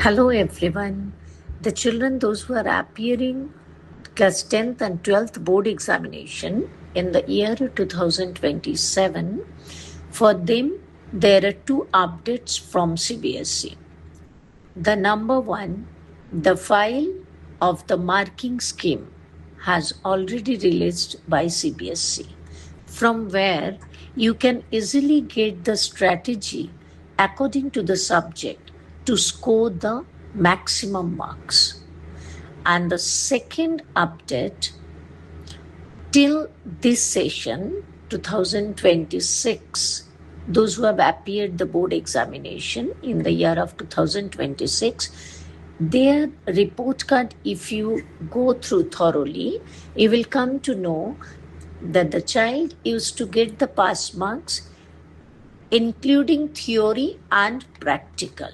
Hello everyone. The children, those who are appearing class 10th and 12th board examination in the year 2027, for them there are two updates from CBSE. The number one, the file of the marking scheme has already released by CBSE, from where you can easily get the strategy according to the subject to score the maximum marks. And the second update, till this session 2026, those who have appeared the board examination in the year of 2026, their report card, if you go through thoroughly, you will come to know that the child used to get the pass marks including theory and practical.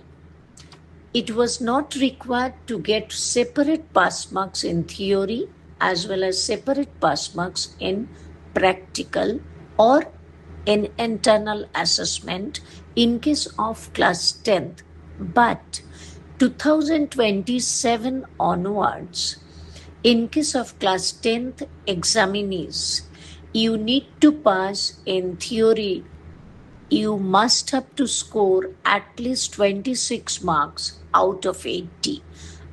It was not required to get separate pass marks in theory as well as separate pass marks in practical or in internal assessment in case of class 10th. But 2027 onwards, in case of class 10th examinees, you need to pass in theory. You must have to score at least 26 marks out of 80.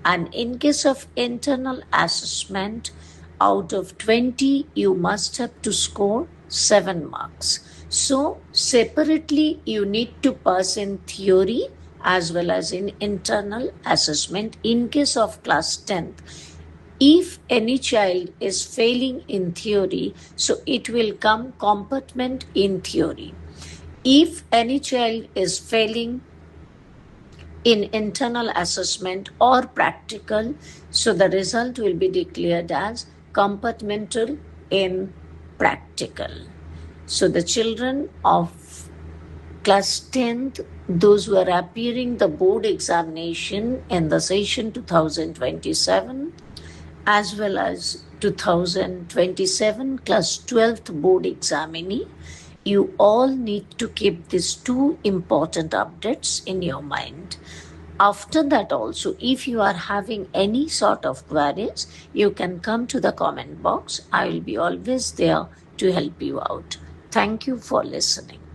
And in case of internal assessment, out of 20, you must have to score 7 marks. So, separately, you need to pass in theory as well as in internal assessment in case of class 10th. If any child is failing in theory, so it will come compartment in theory. If any child is failing in internal assessment or practical, so the result will be declared as compartmental in practical. So the children of class 10th, those who are appearing the board examination in the session 2027 as well as 2027 class 12th board examinee, you all need to keep these two important updates in your mind. After that also, if you are having any sort of queries, you can come to the comment box. I will be always there to help you out. Thank you for listening.